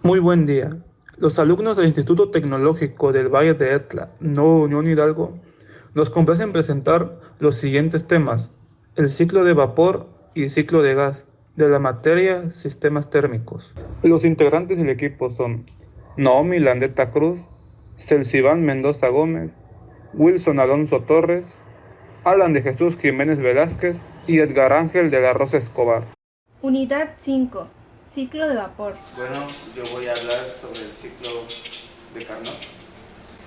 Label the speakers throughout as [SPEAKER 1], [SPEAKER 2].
[SPEAKER 1] Muy buen día. Los alumnos del Instituto Tecnológico del Valle de Etla, Nueva Unión Hidalgo, nos complacen presentar los siguientes temas: el ciclo de vapor y ciclo de gas de la materia sistemas térmicos. Los integrantes del equipo son Naomi Landeta Cruz, Celsivan Mendoza Gómez, Wilson Alonso Torres, Alan de Jesús Jiménez Velázquez y Edgar Ángel de la Rosa Escobar.
[SPEAKER 2] Unidad 5. Ciclo de vapor.
[SPEAKER 3] Bueno, yo voy a hablar sobre el ciclo de Carnot.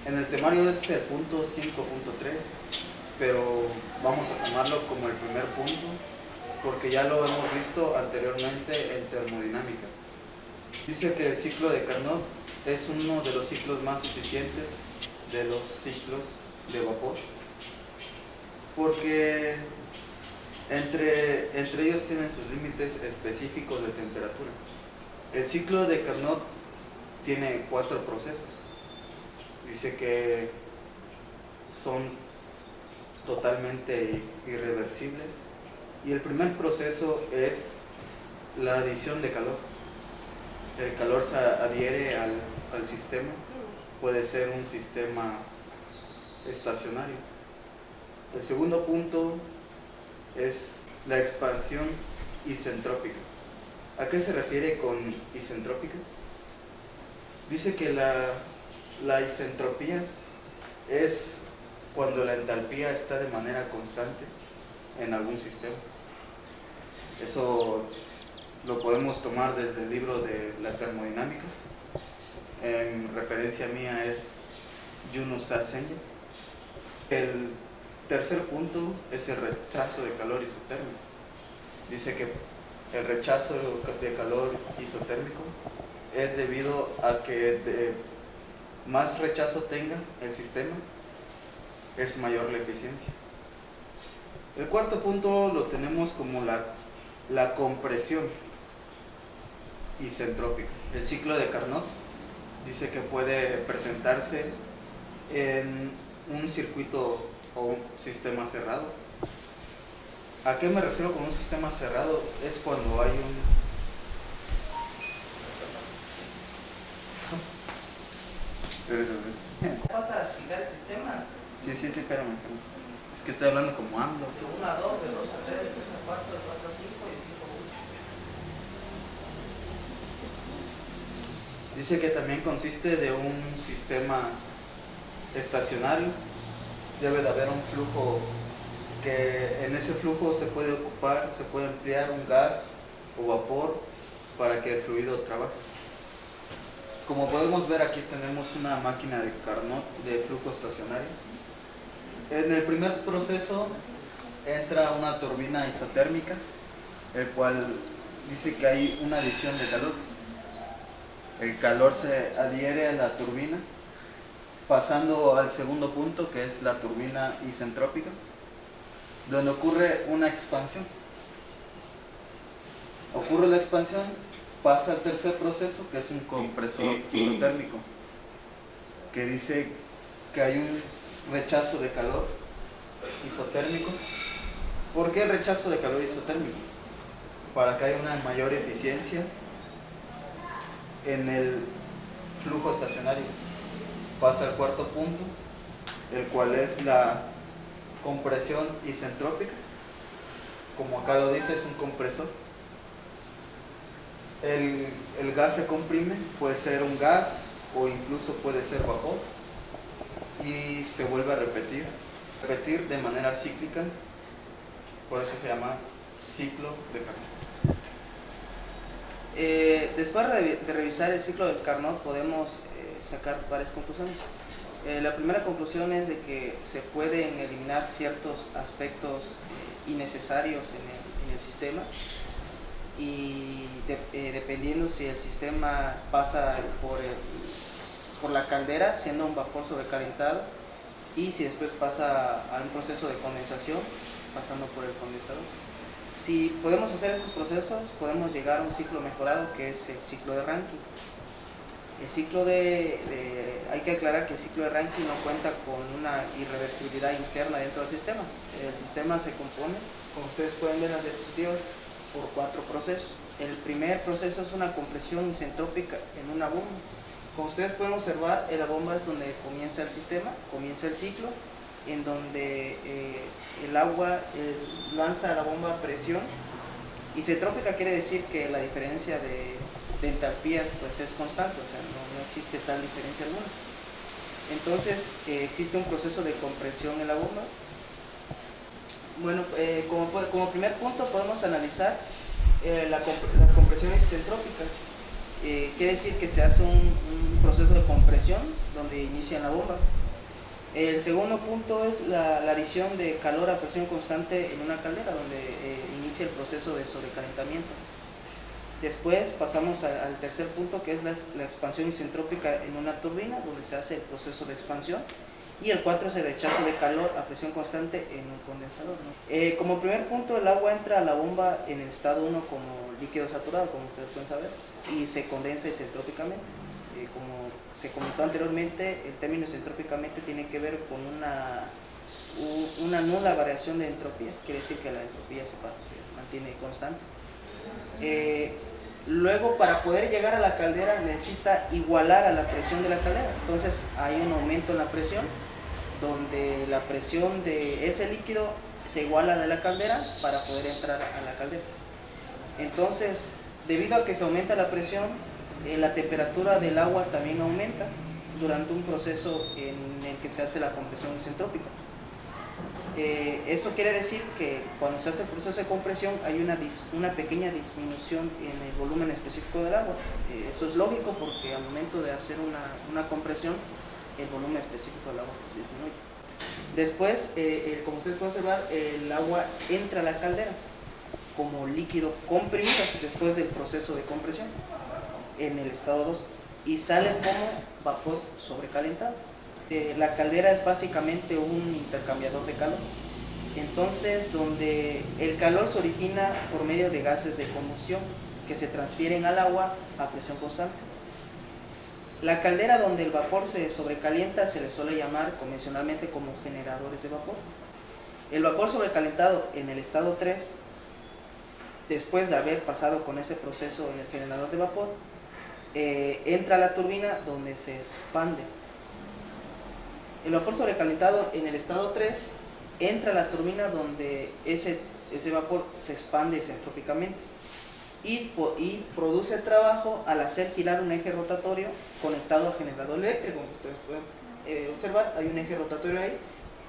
[SPEAKER 3] En el temario es el punto 5.3, pero vamos a tomarlo como el primer punto porque ya lo hemos visto anteriormente en termodinámica. Dice que el ciclo de Carnot es uno de los ciclos más eficientes de los ciclos de vapor, porque entre ellos tienen sus límites específicos de temperatura. El ciclo de Carnot tiene 4 procesos. Dice que son totalmente irreversibles. Y el primer proceso es la adición de calor. El calor se adhiere al sistema. Puede ser un sistema estacionario. El segundo punto es la expansión isentrópica. ¿A qué se refiere con isentrópica? Dice que la isentropía es cuando la entalpía está de manera constante en algún sistema. Eso lo podemos tomar desde el libro de la termodinámica. En referencia mía es Yunus Sasenye. El tercer punto es el rechazo de calor isotérmico. Dice que el rechazo de calor isotérmico es debido a que más rechazo tenga el sistema, es mayor la eficiencia. El cuarto punto lo tenemos como la compresión isentrópica. El ciclo de Carnot dice que puede presentarse en un circuito o un sistema cerrado. ¿A qué me refiero con un sistema cerrado? Es cuando hay un...
[SPEAKER 4] Vas a explicar el sistema
[SPEAKER 3] Sí, espérame. Es que estoy hablando como AMLO.
[SPEAKER 4] de 1 a 2, de 2 a 3, de 3 a 4, de 4 a 5 y de 5 a 1.
[SPEAKER 3] Dice que también consiste de un sistema estacionario. Debe de haber un flujo que en ese flujo se puede ocupar, se puede emplear un gas o vapor para que el fluido trabaje. Como podemos ver, aquí tenemos una máquina de Carnot de flujo estacionario. En el primer proceso entra una turbina isotérmica, el cual dice que hay una adición de calor. El calor se adhiere a la turbina, pasando al segundo punto, que es la turbina isentrópica, donde ocurre una expansión. Ocurre la expansión, pasa al tercer proceso, que es un compresor isotérmico, que dice que hay un rechazo de calor isotérmico. ¿Por qué el rechazo de calor isotérmico? Para que haya una mayor eficiencia en el flujo estacionario. Pasa al cuarto punto, el cual es la compresión isentrópica. Como acá lo dice, es un compresor. El gas se comprime, puede ser un gas o incluso puede ser vapor, y se vuelve a repetir de manera cíclica. Por eso se llama ciclo de Carnot.
[SPEAKER 4] Después de revisar el ciclo del Carnot podemos sacar varias conclusiones. La primera conclusión es de que se pueden eliminar ciertos aspectos innecesarios en el sistema, y dependiendo si el sistema pasa por la caldera siendo un vapor sobrecalentado, y si después pasa a un proceso de condensación pasando por el condensador. Si podemos hacer estos procesos, podemos llegar a un ciclo mejorado, que es el ciclo de Rankine. El ciclo hay que aclarar que el ciclo de Rankine no cuenta con una irreversibilidad interna dentro del sistema. El sistema se compone, como ustedes pueden ver en las diapositivas, por 4 procesos. El primer proceso es una compresión isentrópica en una bomba. Como ustedes pueden observar, en la bomba es donde comienza el sistema, comienza el ciclo, en donde el agua lanza a la bomba presión. Isentrópica quiere decir que la diferencia de entalpías pues, es constante, o sea, no existe tal diferencia alguna. Entonces, existe un proceso de compresión en la bomba. Bueno, como primer punto podemos analizar las compresiones isentrópicas. Quiere decir que se hace un proceso de compresión donde inicia la bomba. El segundo punto es la adición de calor a presión constante en una caldera, donde inicia el proceso de sobrecalentamiento. Después pasamos al tercer punto, que es la expansión isentrópica en una turbina, donde se hace el proceso de expansión. Y el 4 es el rechazo de calor a presión constante en un condensador, ¿no? Como primer punto, el agua entra a la bomba en el estado 1 como líquido saturado, como ustedes pueden saber, y se condensa isentrópicamente. Como se comentó anteriormente, el término isentrópicamente tiene que ver con una nula variación de entropía, quiere decir que la entropía se mantiene constante. Luego, para poder llegar a la caldera, necesita igualar a la presión de la caldera. Entonces, hay un aumento en la presión, donde la presión de ese líquido se iguala a la de la caldera para poder entrar a la caldera. Entonces, debido a que se aumenta la presión, la temperatura del agua también aumenta durante un proceso en el que se hace la compresión isentrópica. Eso quiere decir que cuando se hace el proceso de compresión hay una pequeña disminución en el volumen específico del agua. Eso es lógico porque al momento de hacer una compresión, el volumen específico del agua disminuye. Después, como ustedes pueden observar, el agua entra a la caldera como líquido comprimido después del proceso de compresión en el estado 2 y sale como vapor sobrecalentado. La caldera es básicamente un intercambiador de calor. Entonces, donde el calor se origina por medio de gases de combustión que se transfieren al agua a presión constante. La caldera donde el vapor se sobrecalienta se le suele llamar convencionalmente como generadores de vapor. El vapor sobrecalentado en el estado 3, después de haber pasado con ese proceso en el generador de vapor, entra a la turbina donde se expande. El vapor sobrecalentado en el estado 3 entra a la turbina donde ese vapor se expande isentrópicamente y produce trabajo al hacer girar un eje rotatorio conectado al generador eléctrico. Como ustedes pueden observar, hay un eje rotatorio ahí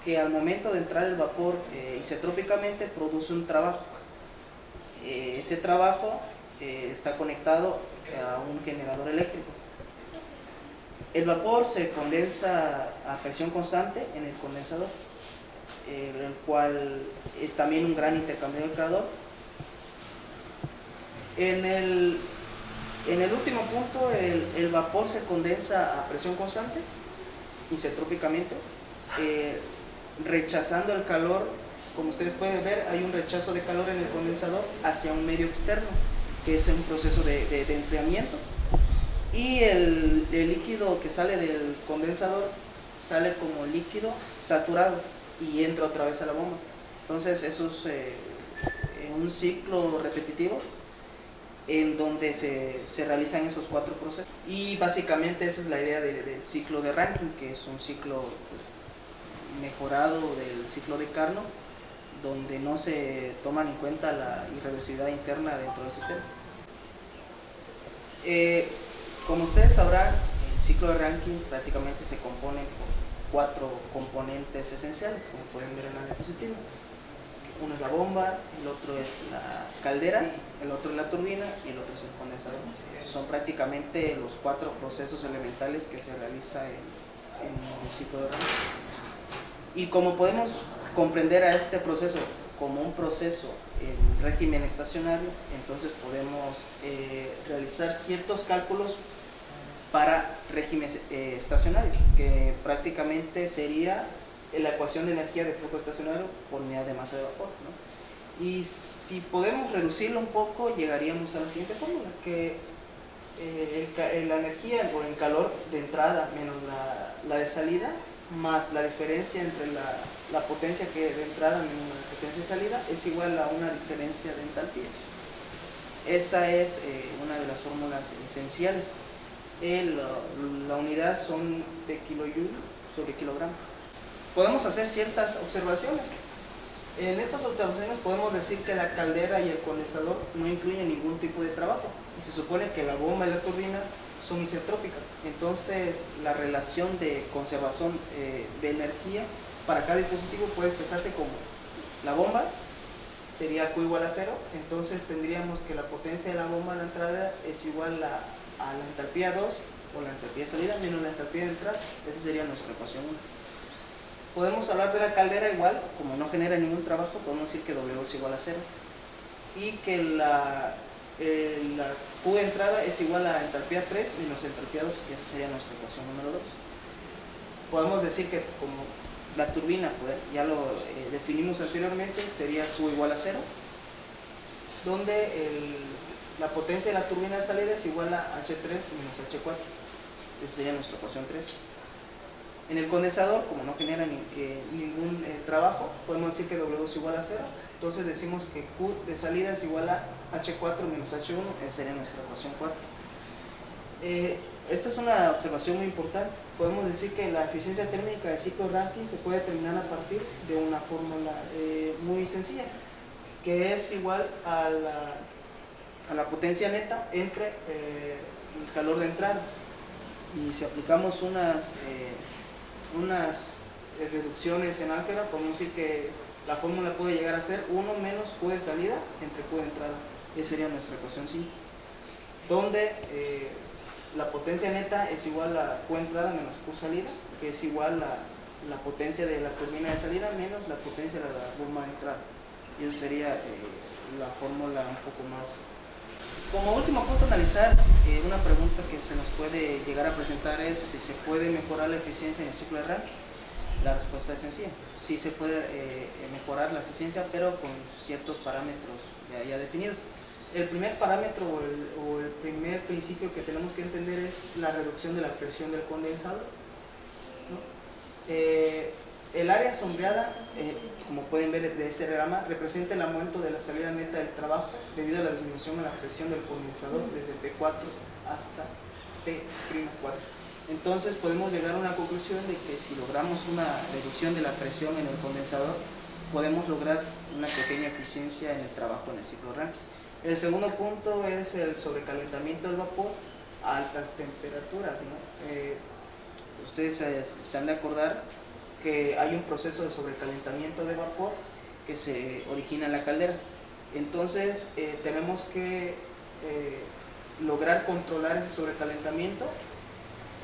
[SPEAKER 4] que al momento de entrar el vapor isentrópicamente produce un trabajo. Ese trabajo está conectado a un generador eléctrico. El vapor se condensa a presión constante en el condensador, el cual es también un gran intercambiador de calor. En el último punto, el vapor se condensa a presión constante, isentrópicamente, rechazando el calor. Como ustedes pueden ver, hay un rechazo de calor en el condensador hacia un medio externo, que es un proceso de enfriamiento. Y el líquido que sale del condensador sale como líquido saturado y entra otra vez a la bomba. Entonces eso es un ciclo repetitivo en donde se realizan esos 4 procesos. Y básicamente esa es la idea del ciclo de Rankine, que es un ciclo mejorado del ciclo de Carnot, donde no se toman en cuenta la irreversibilidad interna dentro del sistema. Como ustedes sabrán, el ciclo de Rankine prácticamente se compone por 4 componentes esenciales, como pueden ver en la diapositiva. Uno es la bomba, el otro es la caldera, el otro es la turbina y el otro es el condensador. Son prácticamente los 4 procesos elementales que se realizan en el ciclo de Rankine. Y como podemos comprender a este proceso como un proceso en régimen estacionario, entonces podemos realizar ciertos cálculos para regímenes estacionarios, que prácticamente sería la ecuación de energía de flujo estacionario por unidad de masa de vapor, ¿no? Y si podemos reducirlo un poco, llegaríamos a la siguiente fórmula, que la energía o el calor de entrada menos la de salida, más la diferencia entre la potencia que de entrada menos la potencia de salida, es igual a una diferencia de entalpía. Esa es una de las fórmulas esenciales. La unidad son de kilojoule sobre kilogramo. Podemos hacer ciertas observaciones. En estas observaciones podemos decir que la caldera y el condensador no incluyen ningún tipo de trabajo y se supone que la bomba y la turbina son isentrópicas. Entonces la relación de conservación de energía para cada dispositivo puede expresarse como la bomba sería Q igual a 0, entonces tendríamos que la potencia de la bomba a la entrada es igual a la entalpía 2 o la entalpía de salida menos la entalpía de entrada. Esa sería nuestra ecuación 1. Podemos hablar de la caldera igual, como no genera ningún trabajo, podemos decir que W es igual a 0 y que la Q de entrada es igual a entalpía 3 menos entalpía 2, y esa sería nuestra ecuación número 2. Podemos decir que como la turbina, pues, ya lo definimos anteriormente, sería Q igual a 0, donde la potencia de la turbina de salida es igual a H3 menos H4. Esa sería nuestra ecuación 3. En el condensador, como no genera ningún trabajo, podemos decir que W es igual a 0. Entonces decimos que Q de salida es igual a H4 menos H1. Esa sería nuestra ecuación 4. Esta es una observación muy importante. Podemos decir que la eficiencia térmica del ciclo Rankine se puede determinar a partir de una fórmula muy sencilla, que es igual a la potencia neta entre el calor de entrada. Y si aplicamos unas reducciones en álgebra, podemos decir que la fórmula puede llegar a ser 1 menos Q de salida entre Q de entrada. Esa sería nuestra ecuación 5, donde la potencia neta es igual a Q entrada menos Q salida, que es igual a la potencia de la turbina de salida menos la potencia de la bomba de entrada. Y esa sería la fórmula un poco más. Como último punto a analizar, una pregunta que se nos puede llegar a presentar es si se puede mejorar la eficiencia en el ciclo de Rankine. La respuesta es sencilla. Sí se puede mejorar la eficiencia, pero con ciertos parámetros ya definidos. El primer parámetro o el primer principio que tenemos que entender es la reducción de la presión del condensador, ¿no? El área sombreada, como pueden ver de este diagrama, representa el aumento de la salida neta del trabajo debido a la disminución de la presión del condensador desde P4 hasta P'4. Entonces podemos llegar a una conclusión de que si logramos una reducción de la presión en el condensador, podemos lograr una pequeña eficiencia en el trabajo en el ciclo Rankine. El segundo punto es el sobrecalentamiento del vapor a altas temperaturas, ¿no? Ustedes se han de acordar que hay un proceso de sobrecalentamiento de vapor que se origina en la caldera. Entonces tenemos que lograr controlar ese sobrecalentamiento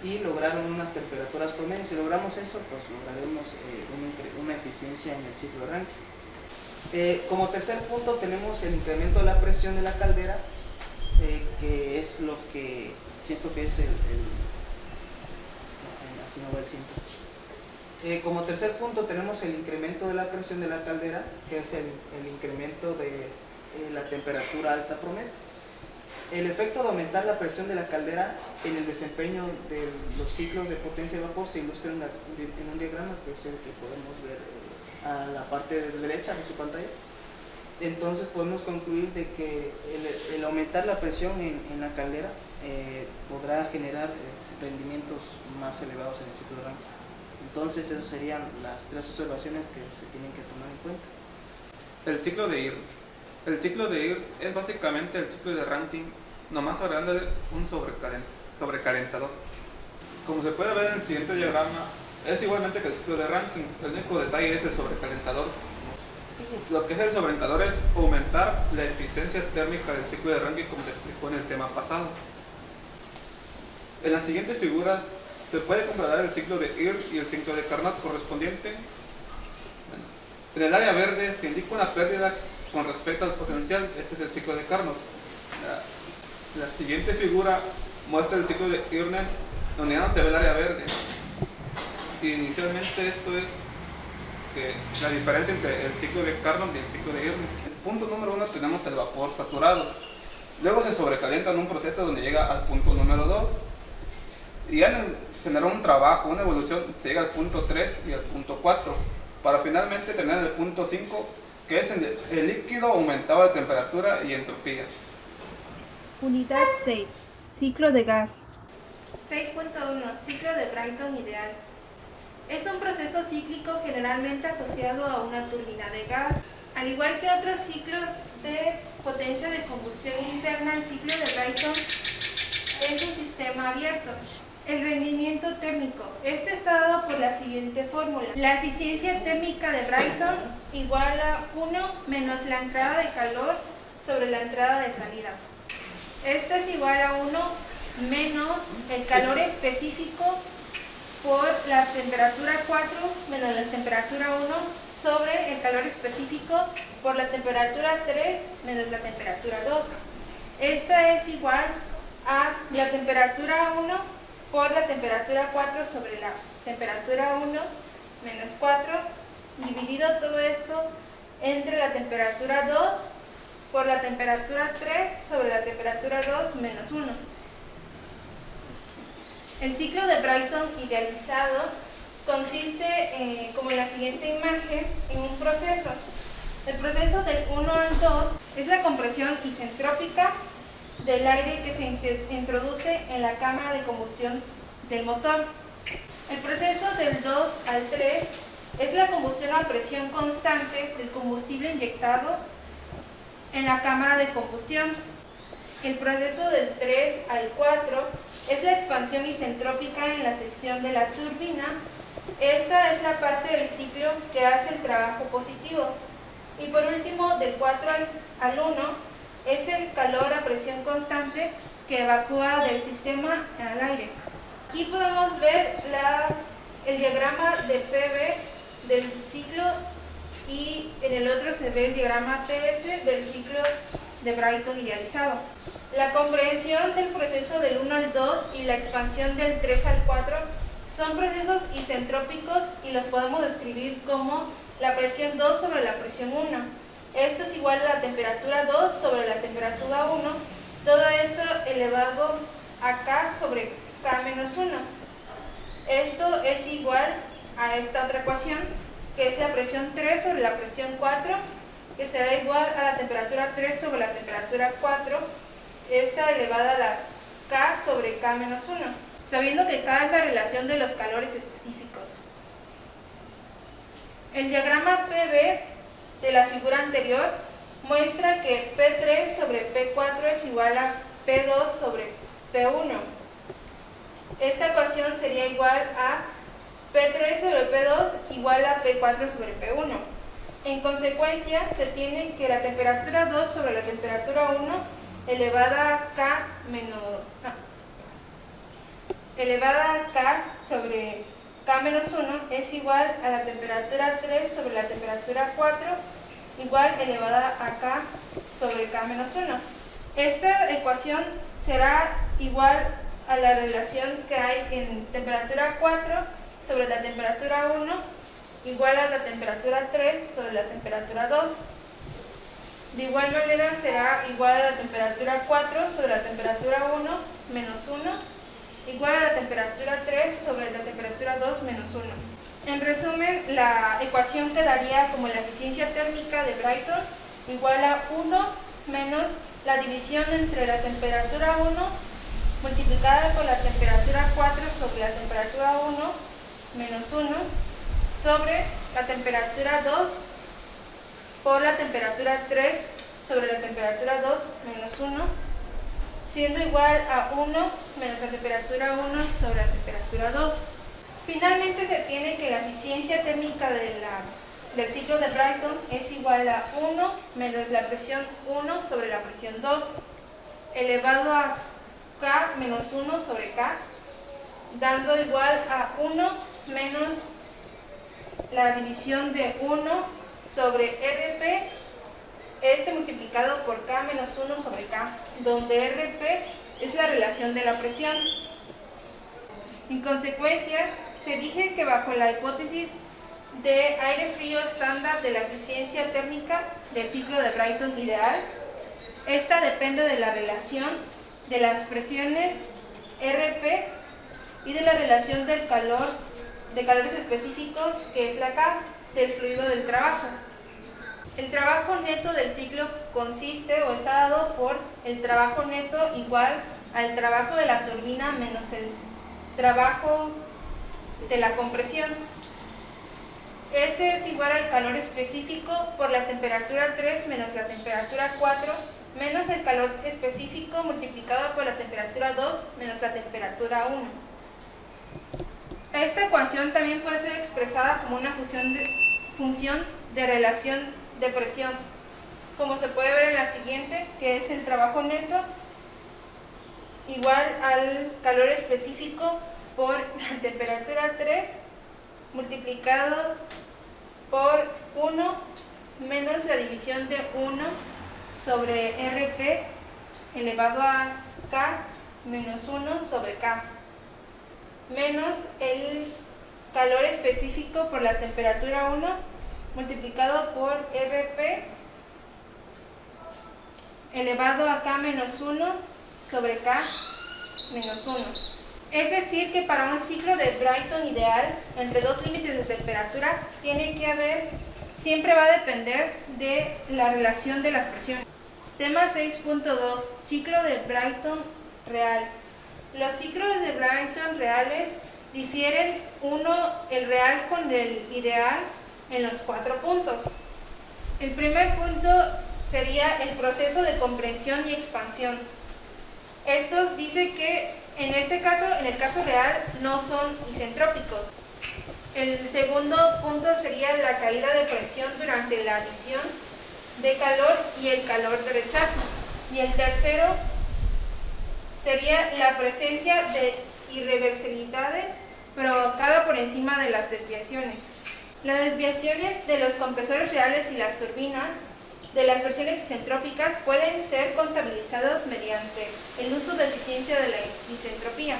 [SPEAKER 4] y lograr unas temperaturas promedio. Si logramos eso, pues lograremos una eficiencia en el ciclo de Rankine. Como tercer punto tenemos el incremento de la presión de la caldera, que es lo que siento que es así no va el símbolo. Como tercer punto tenemos el incremento de la presión de la caldera, que es el incremento de la temperatura alta promedio. El efecto de aumentar la presión de la caldera en el desempeño de los ciclos de potencia de vapor se ilustra en un diagrama, que es el que podemos ver a la parte derecha de su pantalla. Entonces podemos concluir de que el aumentar la presión en la caldera podrá generar rendimientos más elevados en el ciclo de Rankine. Entonces esas serían las tres observaciones que se tienen que tomar en cuenta.
[SPEAKER 1] El ciclo de IR. El ciclo de IR es básicamente el ciclo de Rankine, nomás agregándole un sobrecalentador. Como se puede ver en el siguiente diagrama, es igualmente que el ciclo de Rankine, el único detalle es el sobrecalentador. Lo que es el sobrecalentador es aumentar la eficiencia térmica del ciclo de Rankine, como se explicó en el tema pasado. En las siguientes figuras se puede comparar el ciclo de IR y el ciclo de Carnot correspondiente. En el área verde se indica una pérdida con respecto al potencial. Este es el ciclo de Carnot. La siguiente figura muestra el ciclo de Irner, donde ya no se ve el área verde. Inicialmente esto es que la diferencia entre el ciclo de Carnot y el ciclo de Irner. En el punto número 1 tenemos el vapor saturado. Luego se sobrecalienta en un proceso donde llega al punto número 2. Y ya generó un trabajo, una evolución, se llega al punto 3 y al punto 4, para finalmente tener el punto 5, que es el líquido aumentado de temperatura y entropía.
[SPEAKER 2] Unidad 6. Ciclo de gas.
[SPEAKER 5] 6.1. Ciclo de Brayton ideal. Es un proceso cíclico generalmente asociado a una turbina de gas. Al igual que otros ciclos de potencia de combustión interna, el ciclo de Brayton es un sistema abierto. El rendimiento térmico. Este está dado por la siguiente fórmula. La eficiencia térmica de Brayton igual a 1 menos la entrada de calor sobre la entrada de salida. Esto es igual a 1 menos el calor específico por la temperatura 4 menos la temperatura 1 sobre el calor específico por la temperatura 3 menos la temperatura 2. Esta es igual a la temperatura 1 por la temperatura 4 sobre la temperatura 1 menos 4, dividido todo esto entre la temperatura 2 por la temperatura 3 sobre la temperatura 2 menos 1. El ciclo de Brayton idealizado consiste, como en la siguiente imagen, en un proceso. El proceso del 1 al 2 es la compresión isentrópica del aire que se introduce en la cámara de combustión del motor. El proceso del 2 al 3 es la combustión a presión constante del combustible inyectado en la cámara de combustión. El proceso del 3 al 4 es la expansión isentrópica en la sección de la turbina. Esta es la parte del ciclo que hace el trabajo positivo. Y por último, del 4 al 1 es el calor a presión constante que evacúa del sistema al aire. Aquí podemos ver el diagrama de PV del ciclo y en el otro se ve el diagrama TS del ciclo de Brayton idealizado. La comprensión del proceso del 1 al 2 y la expansión del 3 al 4 son procesos isentrópicos y los podemos describir como la presión 2 sobre la presión 1. Esto es igual a la temperatura 2 sobre la temperatura 1, todo esto elevado a K sobre K menos 1. Esto es igual a esta otra ecuación, que es la presión 3 sobre la presión 4, que será igual a la temperatura 3 sobre la temperatura 4, esta elevada a la K sobre K menos 1, sabiendo que K es la relación de los calores específicos. El diagrama PV de la figura anterior muestra que P3 sobre P4 es igual a P2 sobre P1. Esta ecuación sería igual a P3 sobre P2 igual a P4 sobre P1. En consecuencia, se tiene que la temperatura 2 sobre la temperatura 1 elevada a K sobre K menos 1 es igual a la temperatura 3 sobre la temperatura 4 igual elevada a K sobre K menos 1. Esta ecuación será igual a la relación que hay en temperatura 4 sobre la temperatura 1 igual a la temperatura 3 sobre la temperatura 2. De igual manera será igual a la temperatura 4 sobre la temperatura 1 menos 1 igual a la temperatura 3 sobre la temperatura 2 menos 1. En resumen, la ecuación quedaría como la eficiencia térmica de Brayton igual a 1 menos la división entre la temperatura 1 multiplicada por la temperatura 4 sobre la temperatura 1 menos 1 sobre la temperatura 2 por la temperatura 3 sobre la temperatura 2 menos 1, siendo igual a 1 menos la temperatura 1 sobre la temperatura 2. Finalmente se tiene que la eficiencia térmica del ciclo de Brayton es igual a 1 menos la presión 1 sobre la presión 2, elevado a K menos 1 sobre K, dando igual a 1 menos la división de 1 sobre RP, este multiplicado por K menos 1 sobre K, donde RP es la relación de la presión. En consecuencia, se dice que bajo la hipótesis de aire frío estándar de la eficiencia térmica del ciclo de Brayton ideal, esta depende de la relación de las presiones RP y de la relación del calor, de calores específicos, que es la K, del fluido del trabajo. El trabajo neto del ciclo consiste o está dado por el trabajo neto igual al trabajo de la turbina menos el trabajo de la compresión. Ese es igual al calor específico por la temperatura 3 menos la temperatura 4 menos el calor específico multiplicado por la temperatura 2 menos la temperatura 1. Esta ecuación también puede ser expresada como una función de relación de presión, como se puede ver en la siguiente, que es el trabajo neto igual al calor específico por la temperatura 3 multiplicados por 1 menos la división de 1 sobre RP elevado a K menos 1 sobre K, menos el calor específico por la temperatura 1 multiplicado por RP elevado a K menos 1 sobre K menos 1. Es decir, que para un ciclo de Brayton ideal, entre dos límites de temperatura, siempre va a depender de la relación de las presiones. Tema 6.2. Ciclo de Brayton real. Los ciclos de Brayton reales difieren el real con el ideal en los 4 puntos. El primer punto sería el proceso de compresión y expansión. Estos dice que en este caso, en el caso real, no son isentrópicos. El segundo punto sería la caída de presión durante la adición de calor y el calor de rechazo. Y el tercero sería la presencia de irreversibilidades provocada por encima de las desviaciones. Las desviaciones de los compresores reales y las turbinas de las presiones isentrópicas pueden ser contabilizadas mediante el uso de eficiencia de la isentropía.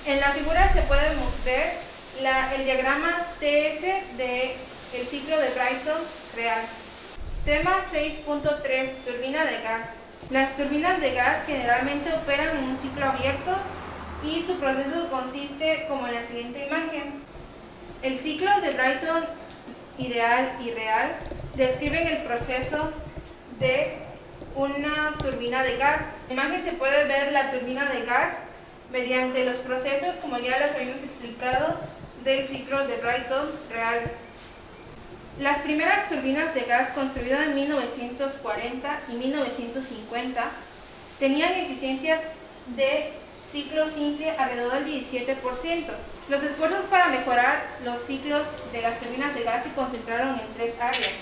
[SPEAKER 5] En la figura se puede ver el diagrama TS del ciclo de Brayton real. Tema 6.3. Turbina de gas. Las turbinas de gas generalmente operan en un ciclo abierto y su proceso consiste como en la siguiente imagen. El ciclo de Brayton ideal y real describen el proceso de una turbina de gas. En la imagen se puede ver la turbina de gas mediante los procesos, como ya les habíamos explicado, del ciclo de Brayton real. Las primeras turbinas de gas construidas en 1940 y 1950 tenían eficiencias de ciclo simple alrededor del 17%. Los esfuerzos para mejorar los ciclos de las turbinas de gas se concentraron en 3 áreas.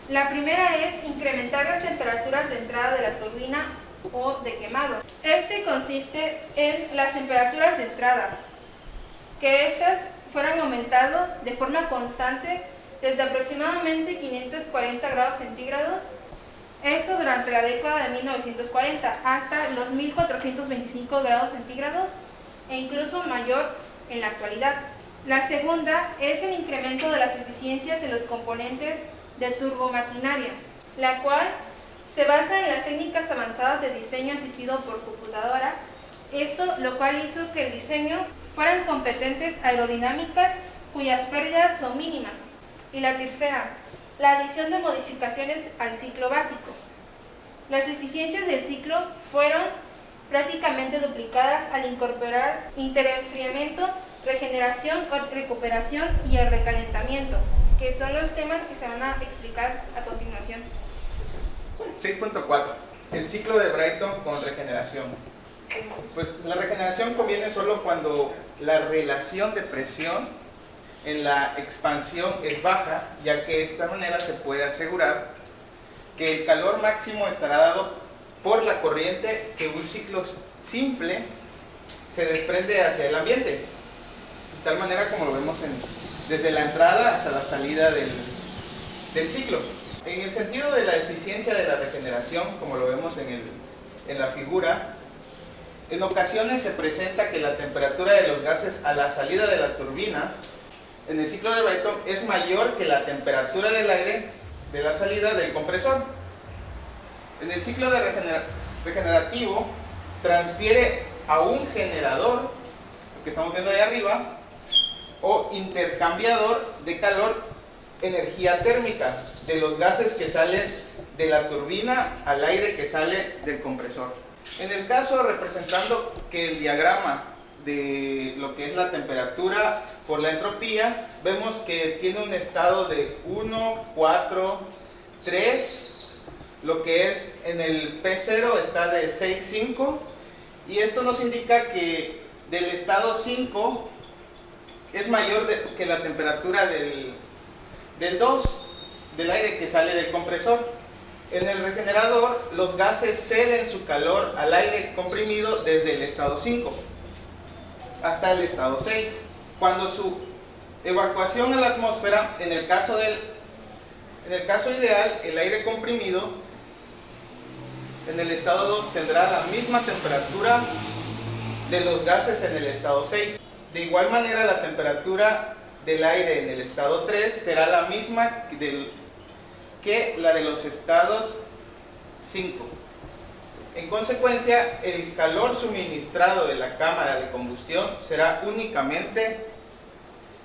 [SPEAKER 5] La primera es incrementar las temperaturas de entrada de la turbina o de quemado. Este consiste en las temperaturas de entrada, que estas fueran aumentando de forma constante desde aproximadamente 540 grados centígrados, esto durante la década de 1940, hasta los 1425 grados centígrados e incluso mayor en la actualidad. La segunda es el incremento de las eficiencias de los componentes de turbomaquinaria, la cual se basa en las técnicas avanzadas de diseño asistido por computadora, esto lo cual hizo que el diseño fueran competentes aerodinámicas cuyas pérdidas son mínimas. Y la tercera, la adición de modificaciones al ciclo básico. Las eficiencias del ciclo fueron prácticamente duplicadas al incorporar interenfriamiento, regeneración o recuperación y el recalentamiento, que son los temas que se van a explicar a continuación.
[SPEAKER 6] 6.4. El ciclo de Brayton con regeneración. Pues la regeneración conviene solo cuando la relación de presión en la expansión es baja, ya que de esta manera se puede asegurar que el calor máximo estará dado por la corriente que un ciclo simple se desprende hacia el ambiente, de tal manera como lo vemos desde la entrada hasta la salida del ciclo. En el sentido de la eficiencia de la regeneración, como lo vemos en la figura, en ocasiones se presenta que la temperatura de los gases a la salida de la turbina en el ciclo de Brayton es mayor que la temperatura del aire de la salida del compresor. En el ciclo de regenerativo transfiere a un generador, que estamos viendo ahí arriba, o intercambiador de calor, energía térmica. de los gases que salen de la turbina al aire que sale del compresor. En el caso representando que el diagrama de lo que es la temperatura por la entropía, vemos que tiene un estado de 1, 4, 3, lo que es en el P0 está de 6, 5, y esto nos indica que del estado 5 es mayor que la temperatura del 2, del aire que sale del compresor. En el regenerador, los gases ceden su calor al aire comprimido desde el estado 5 hasta el estado 6. Cuando su evacuación a la atmósfera, en el caso ideal, el aire comprimido en el estado 2 tendrá la misma temperatura de los gases en el estado 6. De igual manera, la temperatura del aire en el estado 3 será la misma que la de los estados 5. En consecuencia, el calor suministrado de la cámara de combustión será únicamente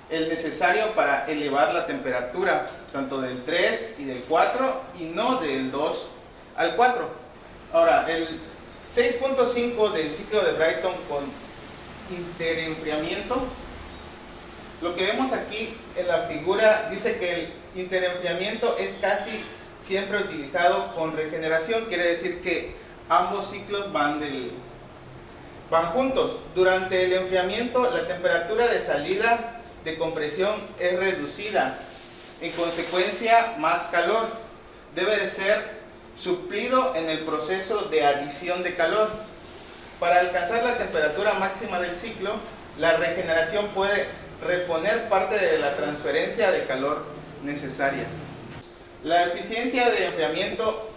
[SPEAKER 6] el necesario para elevar la temperatura, tanto del 3 y del 4, y no del 2 al 4. Ahora, el 6.5 del ciclo de Brayton con interenfriamiento, lo que vemos aquí en la figura dice que el interenfriamiento es casi siempre utilizado con regeneración, quiere decir que ambos ciclos van juntos. Durante el enfriamiento, la temperatura de salida de compresión es reducida, en consecuencia más calor debe de ser suplido en el proceso de adición de calor. Para alcanzar la temperatura máxima del ciclo, la regeneración puede reponer parte de la transferencia de calor necesaria. La eficiencia de enfriamiento,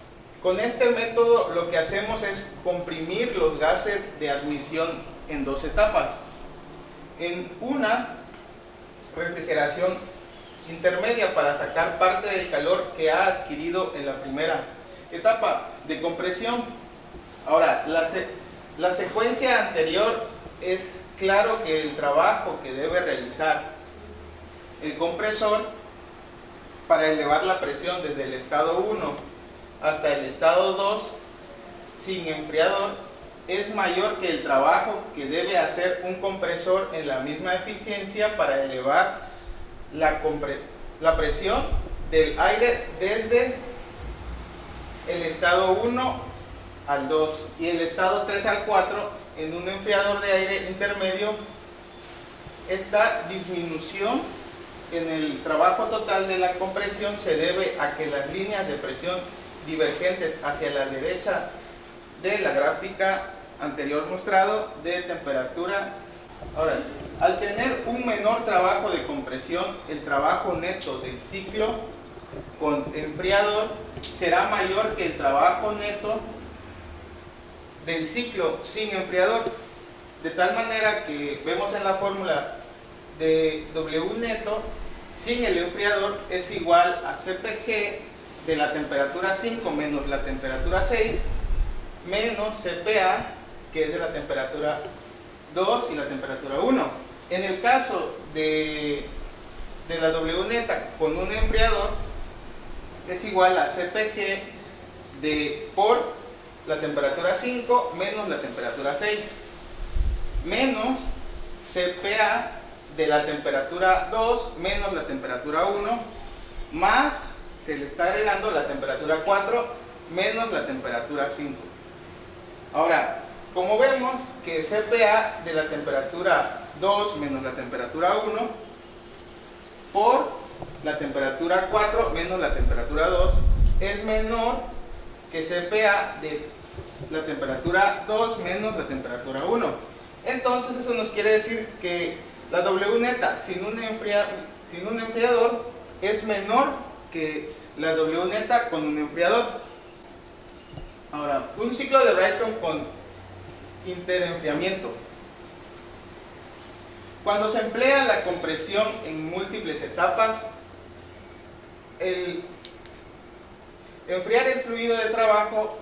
[SPEAKER 6] con este método lo que hacemos es comprimir los gases de admisión en dos etapas. En una refrigeración intermedia para sacar parte del calor que ha adquirido en la primera etapa de compresión. Ahora, la secuencia anterior es claro que el trabajo que debe realizar el compresor para elevar la presión desde el estado 1 hasta el estado 2 sin enfriador es mayor que el trabajo que debe hacer un compresor en la misma eficiencia para elevar la presión del aire desde el estado 1 al 2 y el estado 3 al 4 en un enfriador de aire intermedio. Esta disminución en el trabajo total de la compresión se debe a que las líneas de presión divergentes hacia la derecha de la gráfica anterior mostrado de temperatura. Ahora, al tener un menor trabajo de compresión, el trabajo neto del ciclo con enfriador será mayor que el trabajo neto del ciclo sin enfriador, de tal manera que vemos en la fórmula de W neto sin el enfriador es igual a CPG de la temperatura 5 menos la temperatura 6 menos CPA, que es de la temperatura 2 y la temperatura 1. En el caso de la W neta con un enfriador es igual a CPG por la temperatura 5 menos la temperatura 6 menos CPA de la temperatura 2 menos la temperatura 1 más, se le está agregando la temperatura 4 menos la temperatura 5. Ahora, como vemos que CPA de la temperatura 2 menos la temperatura 1 por la temperatura 4 menos la temperatura 2 es menor que CPA de la temperatura 2 menos la temperatura 1. Entonces eso nos quiere decir que la W neta sin un enfriador es menor que la W neta con un enfriador. Ahora, un ciclo de Brayton con interenfriamiento. Cuando se emplea la compresión en múltiples etapas, el enfriar el fluido de trabajo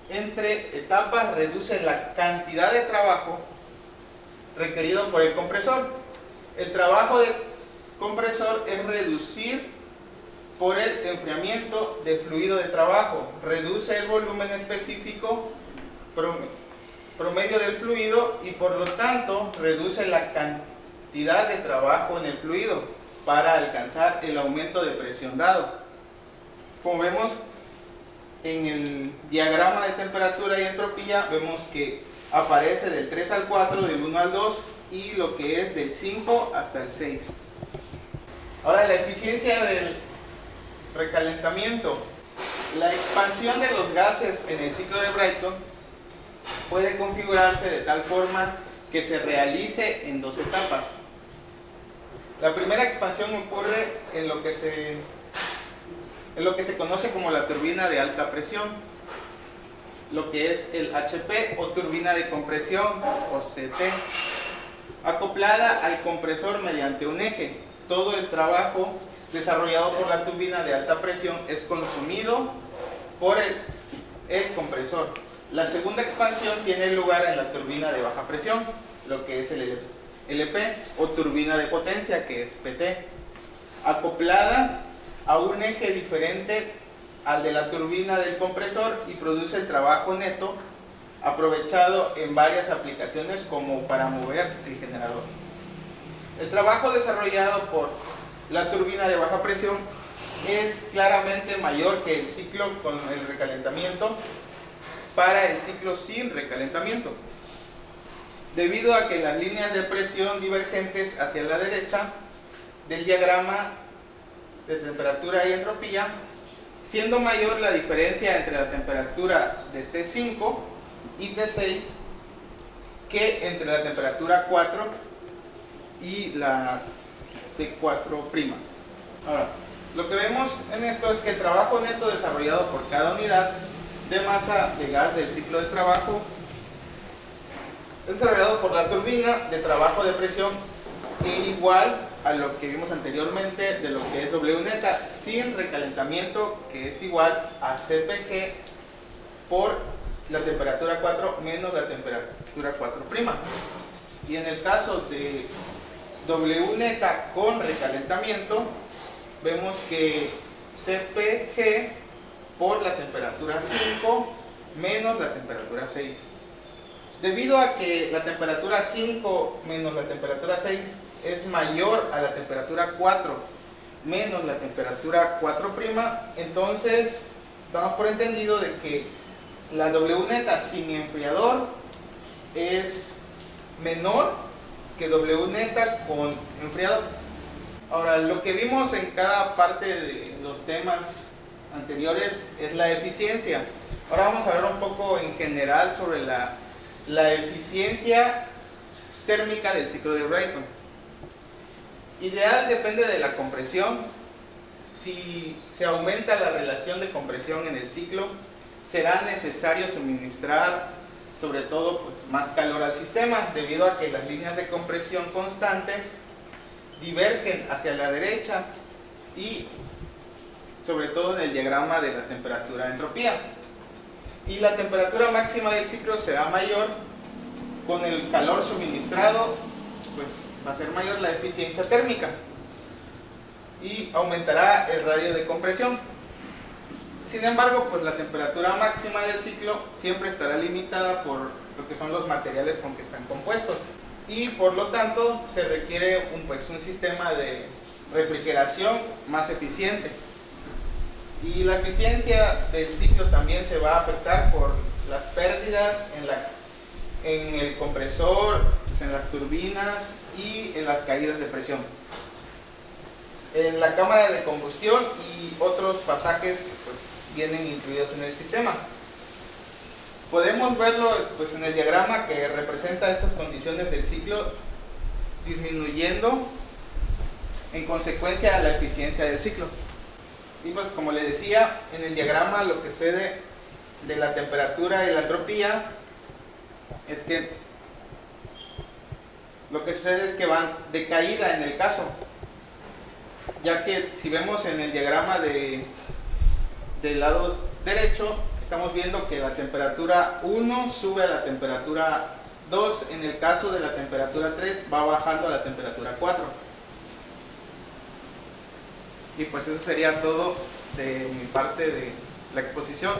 [SPEAKER 6] entre etapas reduce la cantidad de trabajo requerido por el compresor. El trabajo del compresor es reducir por el enfriamiento de fluido de trabajo. Reduce el volumen específico promedio del fluido y por lo tanto reduce la cantidad de trabajo en el fluido para alcanzar el aumento de presión dado. Como vemos en el diagrama de temperatura y entropía, vemos que aparece del 3 al 4, del 1 al 2 y lo que es del 5 hasta el 6. Ahora, la eficiencia del recalentamiento. La expansión de los gases en el ciclo de Brayton puede configurarse de tal forma que se realice en dos etapas. La primera expansión ocurre en lo que se conoce como la turbina de alta presión, lo que es el HP o turbina de compresión o CT, acoplada al compresor mediante un eje. Todo el trabajo desarrollado por la turbina de alta presión es consumido por el compresor. La segunda expansión tiene lugar en la turbina de baja presión, lo que es el LP o turbina de potencia, que es PT, acoplada a un eje diferente al de la turbina del compresor y produce el trabajo neto aprovechado en varias aplicaciones como para mover el generador. El trabajo desarrollado por la turbina de baja presión es claramente mayor que el ciclo con el recalentamiento para el ciclo sin recalentamiento, debido a que las líneas de presión divergentes hacia la derecha del diagrama de temperatura y entropía, siendo mayor la diferencia entre la temperatura de T5 y T6 que entre la temperatura 4 y la T4'. Ahora, lo que vemos en esto es que el trabajo neto desarrollado por cada unidad de masa de gas del ciclo de trabajo es desarrollado por la turbina de trabajo de presión e igual a lo que vimos anteriormente de lo que es W neta sin recalentamiento, que es igual a CPG por la temperatura 4 menos la temperatura 4'. Y en el caso de W neta con recalentamiento, vemos que CPG por la temperatura 5 menos la temperatura 6. Debido a que la temperatura 5 menos la temperatura 6 es mayor a la temperatura 4 menos la temperatura 4', entonces damos por entendido de que la W neta sin enfriador es menor que W neta con enfriador. Ahora, lo que vimos en cada parte de los temas anteriores es la eficiencia. Ahora vamos a ver un poco en general sobre la eficiencia térmica del ciclo de Brayton. Ideal depende de la compresión. Si se aumenta la relación de compresión en el ciclo, será necesario suministrar sobre todo más calor al sistema, debido a que las líneas de compresión constantes divergen hacia la derecha y sobre todo en el diagrama de la temperatura entropía. Y la temperatura máxima del ciclo será mayor con el calor suministrado, pues va a ser mayor la eficiencia térmica y aumentará el radio de compresión. Sin embargo, pues la temperatura máxima del ciclo siempre estará limitada por lo que son los materiales con que están compuestos y por lo tanto se requiere un sistema de refrigeración más eficiente. Y la eficiencia del ciclo también se va a afectar por las pérdidas en el compresor, en las turbinas y en las caídas de presión, en la cámara de combustión y otros pasajes que pues, vienen incluidos en el sistema. Podemos verlo pues, en el diagrama que representa estas condiciones del ciclo disminuyendo en consecuencia a la eficiencia del ciclo. Y pues como le decía, en el diagrama lo que sucede de la temperatura y la entropía es que lo que sucede es que van de caída en el caso, ya que si vemos en el diagrama del lado derecho, estamos viendo que la temperatura 1 sube a la temperatura 2, en el caso de la temperatura 3 va bajando a la temperatura 4. Y pues eso sería todo de mi parte de la exposición.